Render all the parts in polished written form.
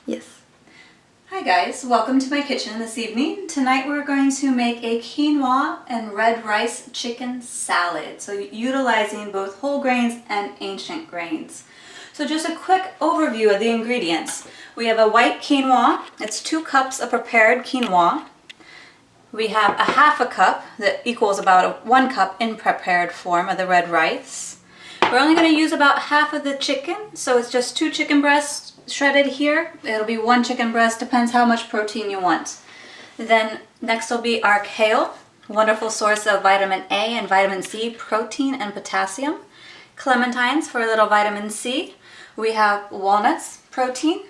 Yes. Hi guys, welcome to my kitchen this evening. Tonight we're going to make a quinoa and red rice chicken salad. So utilizing both whole grains and ancient grains. So just a quick overview of the ingredients. We have a white quinoa. It's 2 cups of prepared quinoa. We have a half a cup that equals about 1 cup in prepared form of the red rice. We're only going to use about half of the chicken, so it's just 2 chicken breasts shredded here. It'll be 1 chicken breast, depends how much protein you want. Then next will be our kale, wonderful source of vitamin A and vitamin C, protein and potassium. Clementines for a little vitamin C. We have walnuts, protein,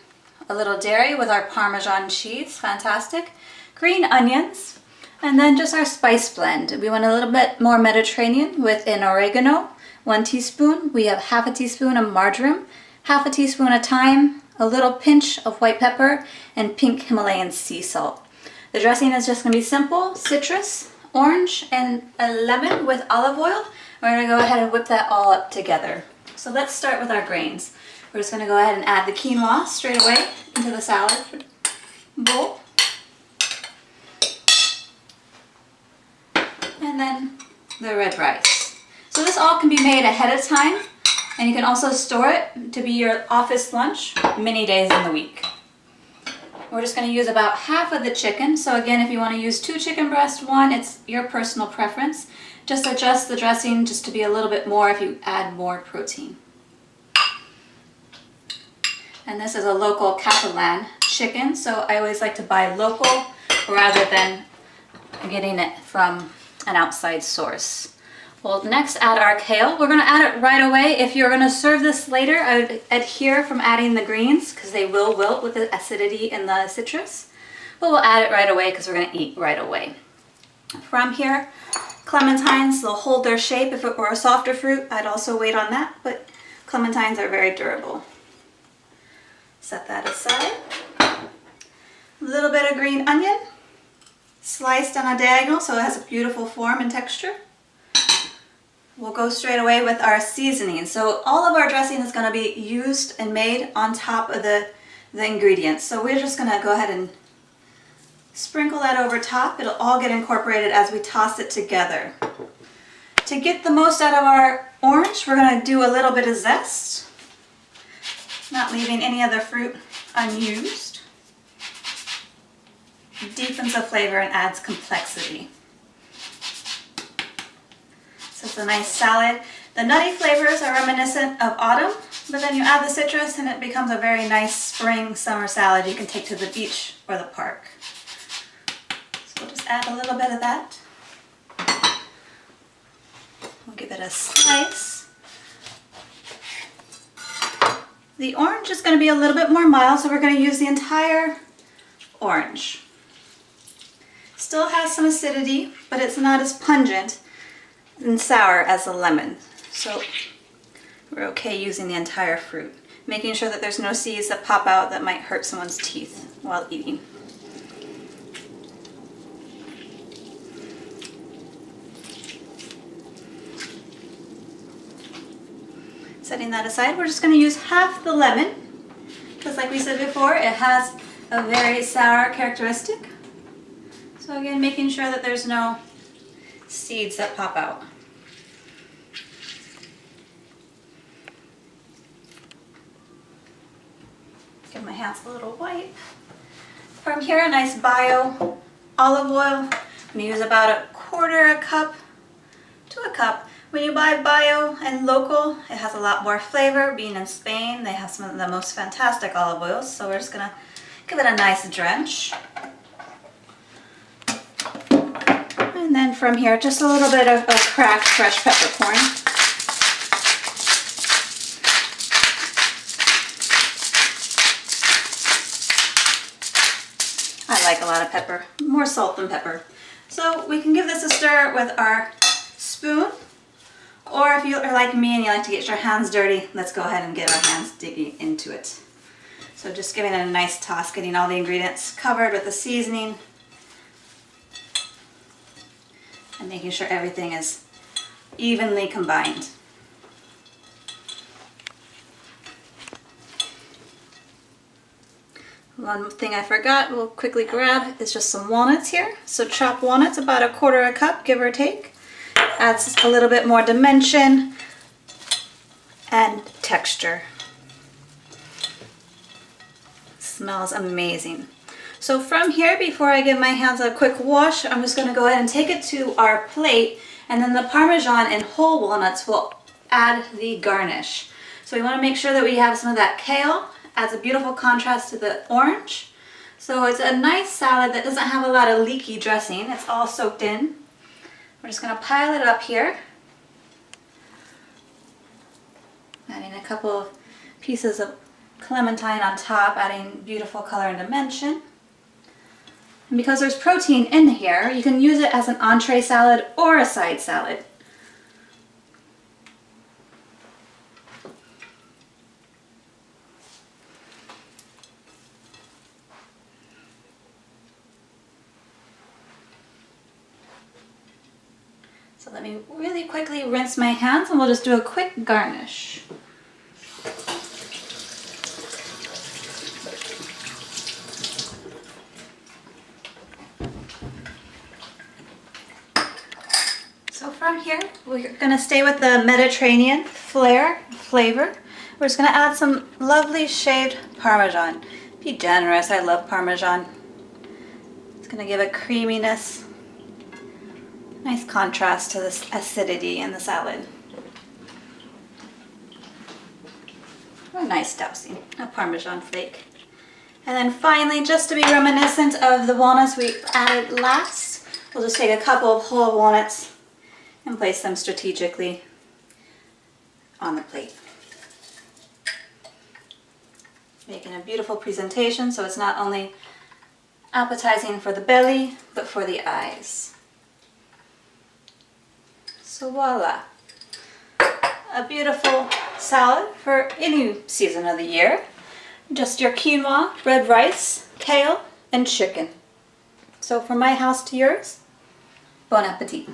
a little dairy with our Parmesan cheese, fantastic. Green onions, and then just our spice blend. We want a little bit more Mediterranean with an oregano, 1 teaspoon. We have half a teaspoon of marjoram, half a teaspoon of thyme, a little pinch of white pepper, and pink Himalayan sea salt. The dressing is just going to be simple: citrus, orange, and a lemon with olive oil. We're going to go ahead and whip that all up together. So let's start with our grains. We're just going to go ahead and add the quinoa straight away into the salad bowl. And then the red rice. So this all can be made ahead of time. And you can also store it to be your office lunch many days in the week. We're just going to use about half of the chicken. So again, if you want to use 2 chicken breasts, 1, it's your personal preference. Just adjust the dressing just to be a little bit more if you add more protein. And this is a local Catalan chicken, so I always like to buy local rather than getting it from an outside source. We'll next add our kale. We're going to add it right away. If you're going to serve this later, I would adhere from adding the greens because they will wilt with the acidity in the citrus. But we'll add it right away because we're going to eat right away. From here, clementines, they'll hold their shape. If it were a softer fruit, I'd also wait on that, but clementines are very durable. Set that aside. A little bit of green onion, sliced on a diagonal so it has a beautiful form and texture. We'll go straight away with our seasoning. So all of our dressing is going to be used and made on top of the ingredients. So we're just going to go ahead and sprinkle that over top. It'll all get incorporated as we toss it together. To get the most out of our orange, we're going to do a little bit of zest, not leaving any of the fruit unused. It deepens the flavor and adds complexity. So it's a nice salad. The nutty flavors are reminiscent of autumn, but then you add the citrus and it becomes a very nice spring summer salad you can take to the beach or the park. So we'll just add a little bit of that. We'll give it a slice. The orange is going to be a little bit more mild, so we're going to use the entire orange. Still has some acidity, but it's not as pungent and sour as the lemon. So we're okay using the entire fruit, making sure that there's no seeds that pop out that might hurt someone's teeth while eating. Setting that aside, we're just going to use half the lemon because, like we said before, it has a very sour characteristic. So again, making sure that there's no seeds that pop out. Give my hands a little wipe. From here, a nice bio olive oil. I'm going to use about 1/4 cup to a cup. When you buy bio and local, it has a lot more flavor. Being in Spain, they have some of the most fantastic olive oils, so we're just going to give it a nice drench. And then from here, just a little bit of cracked fresh peppercorn. I like a lot of pepper, more salt than pepper. So we can give this a stir with our spoon, or if you're like me and you like to get your hands dirty, let's go ahead and get our hands digging into it. So just giving it a nice toss, getting all the ingredients covered with the seasoning, and making sure everything is evenly combined. One thing I forgot, we'll quickly grab, is just some walnuts here. So chopped walnuts, about 1/4 cup, give or take. Adds a little bit more dimension and texture. Smells amazing. So from here, before I give my hands a quick wash, I'm just going to go ahead and take it to our plate, and then the Parmesan and whole walnuts will add the garnish. So we want to make sure that we have some of that kale, adds a beautiful contrast to the orange. So it's a nice salad that doesn't have a lot of leaky dressing. It's all soaked in. We're just going to pile it up here. Adding a couple of pieces of clementine on top, adding beautiful color and dimension. And because there's protein in here, you can use it as an entree salad or a side salad. So let me really quickly rinse my hands and we'll just do a quick garnish. So from here, we're going to stay with the Mediterranean flavor. We're just going to add some lovely shaved Parmesan. Be generous, I love Parmesan. It's going to give a creaminess, nice contrast to this acidity in the salad. A nice dousing of Parmesan flake. And then finally, just to be reminiscent of the walnuts we added last, we'll just take a couple of whole walnuts and place them strategically on the plate. Making a beautiful presentation so it's not only appetizing for the belly, but for the eyes. So voila, a beautiful salad for any season of the year. Just your quinoa, red rice, kale, and chicken. So from my house to yours, bon appetit.